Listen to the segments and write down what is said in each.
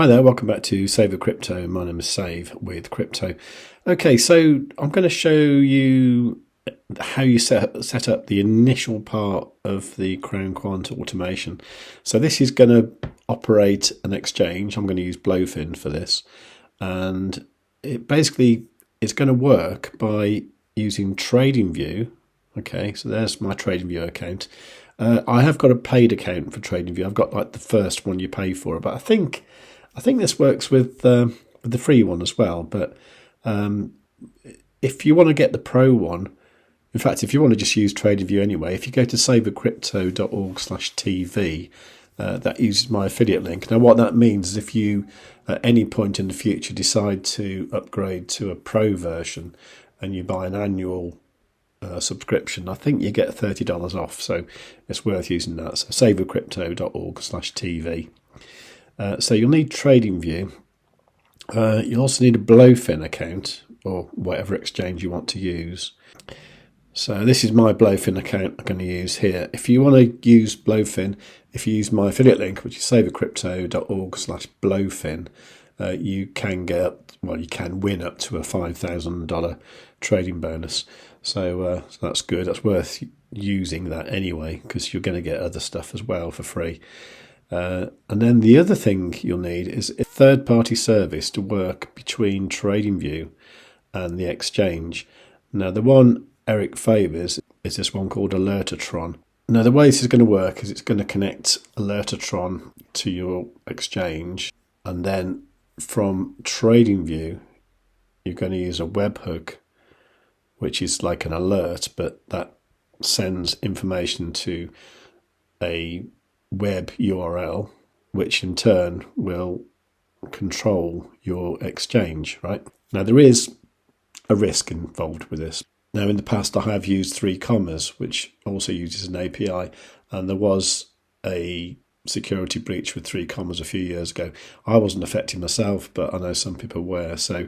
Hi there, welcome back to Save with Crypto. My name is Save with Crypto. Okay, so I'm going to show you how you set up the initial part of the Crown Quant automation. So this is going to operate an exchange. I'm going to use Blofin for this, and it basically is going to work by using TradingView. Okay, so there's my TradingView account. I have got a paid account for TradingView. I've got like the first one you pay for, but I think this works with the free one as well. But if you want to get the pro one, in fact, if you want to just use TradingView anyway, if you go to savewith.crypto.org/TV, that uses my affiliate link. Now, what that means is if you at any point in the future decide to upgrade to a pro version and you buy an annual subscription, I think you get $30 off. So it's worth using that. So savewithcrypto.org/TV. So you'll need TradingView. You'll also need a Blofin account or whatever exchange you want to use. So this is my Blofin account I'm going to use here. If you want to use Blofin, if you use my affiliate link, which is savewithcrypto.org/Blofin, you can you can win up to a $5,000 trading bonus. So that's good. That's worth using that anyway, because you're going to get other stuff as well for free. And then the other thing you'll need is a third-party service to work between TradingView and the exchange. Now, the one Eric favours is this one called Alertatron. Now, the way this is going to work is it's going to connect Alertatron to your exchange, and then from TradingView, you're going to use a webhook, which is like an alert, but that sends information to a web URL, which in turn will control your exchange, right? Now, there is a risk involved with this. Now, in the past, I have used 3 commas, which also uses an API, and there was a security breach with 3 commas a few years ago. I wasn't affected myself, but I know some people were, so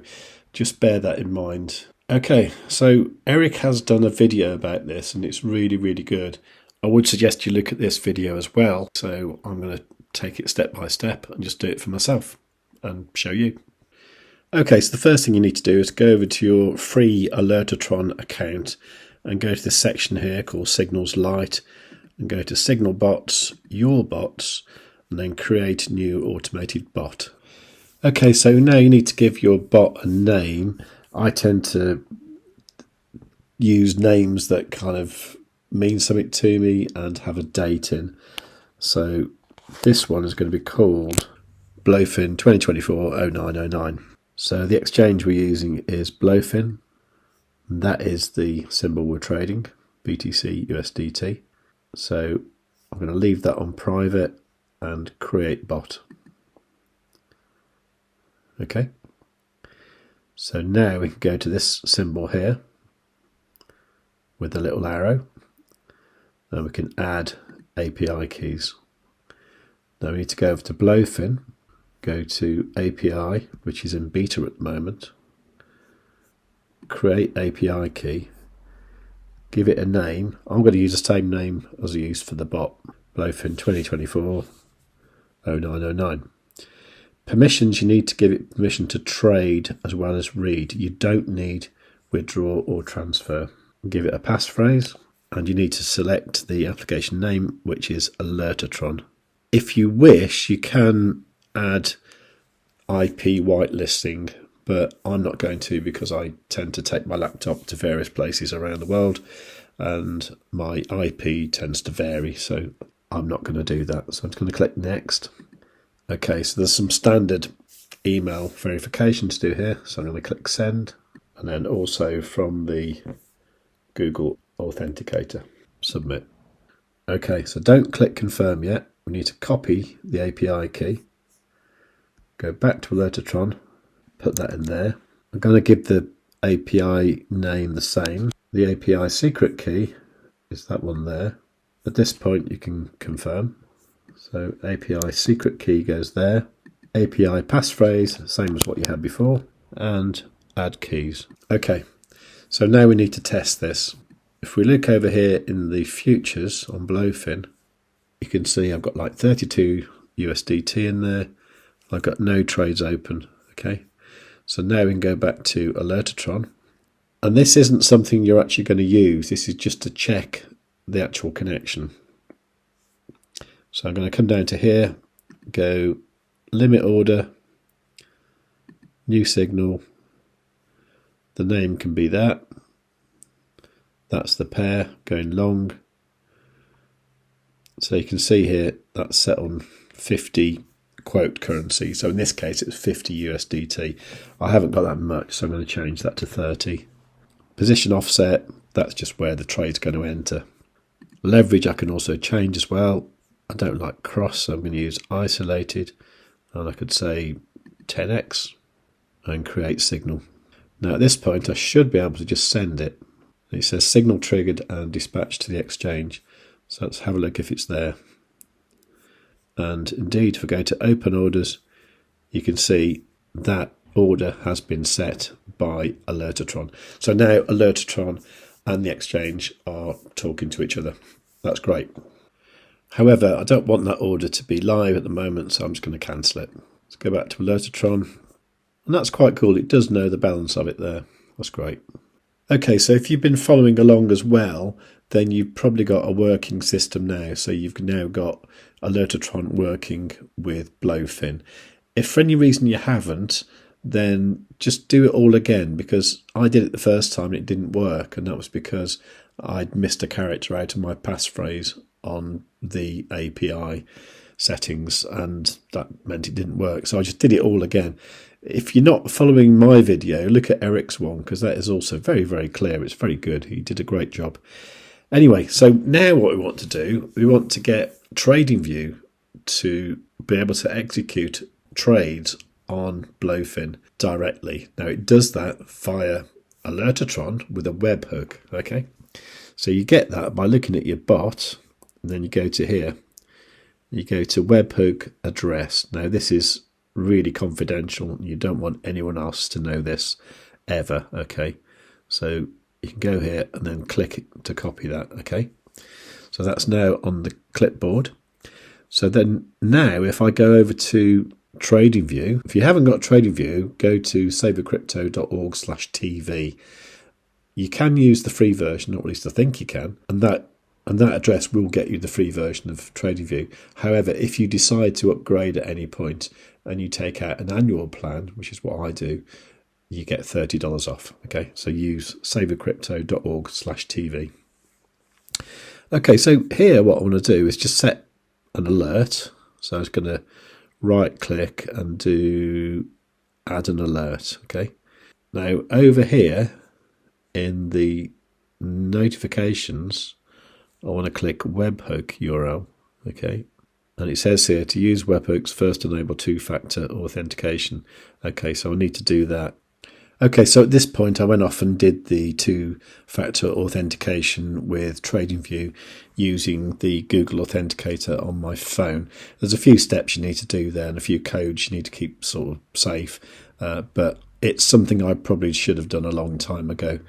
just bear that in mind. Okay, so Eric has done a video about this, and it's really, really good. I would suggest you look at this video as well. So I'm going to take it step by step and just do it for myself and show you. Okay, so the first thing you need to do is go over to your free Alertatron account and go to this section here called Signals Lite and go to Signal Bots, Your Bots, and then create new automated bot. Okay, so now you need to give your bot a name. I tend to use names that kind of mean something to me and have a date in. So this one is going to be called Blofin 2024-0909. So the exchange we're using is Blofin. That is the symbol we're trading, BTC USDT. So I'm going to leave that on private and create bot. Okay. So now we can go to this symbol here with the little arrow. And we can add API keys. Now we need to go over to Blofin, go to API, which is in beta at the moment, create API key, give it a name. I'm going to use the same name as I used for the bot, Blofin 2024-0909. Permissions, you need to give it permission to trade as well as read. You don't need withdraw or transfer. Give it a passphrase. And you need to select the application name, which is Alertatron. If you wish, you can add IP whitelisting, but I'm not going to because I tend to take my laptop to various places around the world and my IP tends to vary, so I'm not going to do that. So I'm just going to click Next. Okay, so there's some standard email verification to do here, so I'm going to click Send, and then also from the Google Authenticator, submit. Okay, so don't click confirm yet. We need to copy the API key, go back to Alertatron, put that in there. I'm going to give the API name the same. The API secret key is that one there. At this point you can confirm. So API secret key goes there. API passphrase, same as what you had before, and add keys. Okay, so now we need to test this. If we look over here in the futures on Blofin, you can see I've got like 32 USDT in there. I've got no trades open. Okay, so now we can go back to Alertatron. And this isn't something you're actually going to use. This is just to check the actual connection. So I'm going to come down to here, go limit order, new signal. The name can be that. That's the pair going long. So you can see here that's set on 50 quote currency. So in this case it's 50 USDT. I haven't got that much, so I'm going to change that to 30. Position offset, that's just where the trade's going to enter. Leverage I can also change as well. I don't like cross, so I'm going to use isolated, and I could say 10x and create signal. Now at this point I should be able to just send it. It says signal triggered and dispatched to the exchange. So let's have a look if it's there. And indeed, if I go to open orders, you can see that order has been set by Alertatron. So now Alertatron and the exchange are talking to each other. That's great. However, I don't want that order to be live at the moment, so I'm just going to cancel it. Let's go back to Alertatron. And that's quite cool. It does know the balance of it there. That's great. Okay, so if you've been following along as well, then you've probably got a working system now. So you've now got Alertatron working with Blofin. If for any reason you haven't, then just do it all again, because I did it the first time and it didn't work, and that was because I'd missed a character out of my passphrase on the API settings, and that meant it didn't work. So I just did it all again. If you're not following my video, look at Eric's one, because that is also very, very clear. It's very good. He did a great job. Anyway, so now what we want to do, we want to get TradingView to be able to execute trades on Blofin directly. Now it does that via Alertatron with a webhook. Okay, so you get that by looking at your bot, and then you go to here, you go to webhook address. Now this is really confidential. You don't want anyone else to know this ever. Okay, so you can go here and then click to copy that. Okay, so that's now on the clipboard. So then now if I go over to TradingView, if you haven't got TradingView, go to savewith.crypto.org/TV. You can use the free version, or at least I think you can, and that address will get you the free version of TradingView. However, if you decide to upgrade at any point and you take out an annual plan, which is what I do, you get $30 off. Okay, so use savewithcrypto.org/TV. Okay, so here what I want to do is just set an alert. So I was going to right click and do add an alert. Okay, now over here in the notifications, I want to click webhook URL. Okay, and it says here to use webhooks, first enable two-factor authentication. Okay, so I need to do that. Okay, so at this point I went off and did the two-factor authentication with TradingView using the Google Authenticator on my phone. There's a few steps you need to do there and a few codes you need to keep sort of safe, but it's something I probably should have done a long time ago.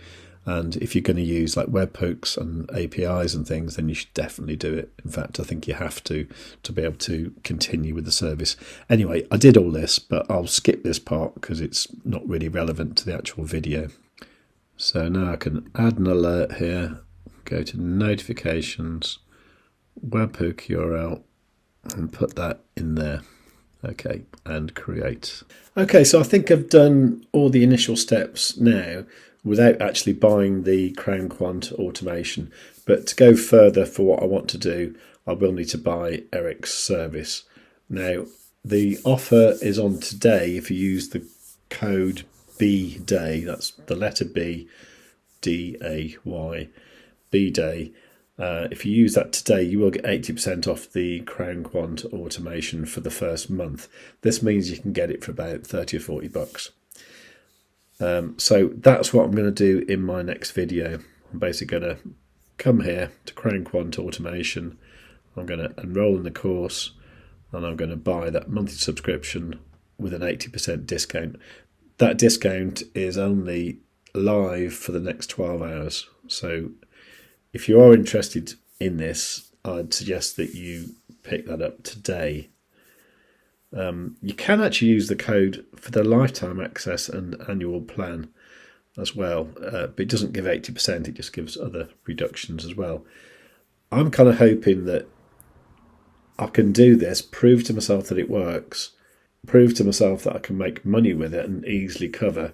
And if you're going to use like webhooks and APIs and things, then you should definitely do it. In fact, I think you have to be able to continue with the service. Anyway, I did all this, but I'll skip this part because it's not really relevant to the actual video. So now I can add an alert here, go to notifications, webhook URL, and put that in there. Okay, and create. Okay, so I think I've done all the initial steps now without actually buying the Crown Quant automation. But to go further for what I want to do, I will need to buy Eric's service. Now, the offer is on today if you use the code BDAY, that's the letter B, D-A-Y, BDAY. If you use that today, you will get 80% off the Crown Quant automation for the first month. This means you can get it for about 30 or 40 bucks. So that's what I'm going to do in my next video. I'm basically going to come here to Crown Quant automation. I'm going to enroll in the course and I'm going to buy that monthly subscription with an 80% discount. That discount is only live for the next 12 hours. So if you are interested in this, I'd suggest that you pick that up today. You can actually use the code for the lifetime access and annual plan as well, but it doesn't give 80%, it just gives other reductions as well. I'm kind of hoping that I can do this, prove to myself that it works, prove to myself that I can make money with it and easily cover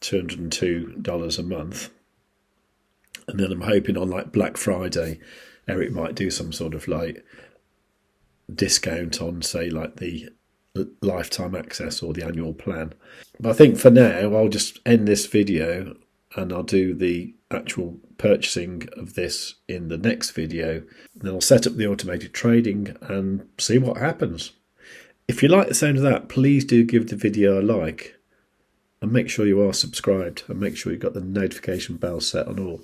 $202 a month. And then I'm hoping on like Black Friday, Eric might do some sort of like discount on, say, like the lifetime access or the annual plan. But I think for now, I'll just end this video and I'll do the actual purchasing of this in the next video. Then I'll set up the automated trading and see what happens. If you like the sound of that, please do give the video a like and make sure you are subscribed and make sure you've got the notification bell set on all.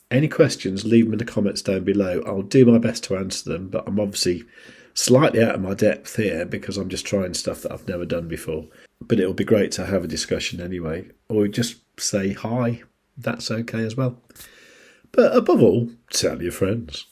Any questions, leave them in the comments down below. I'll do my best to answer them, but I'm obviously slightly out of my depth here because I'm just trying stuff that I've never done before. But it'll be great to have a discussion anyway, or just say hi. That's okay as well. But above all, tell your friends.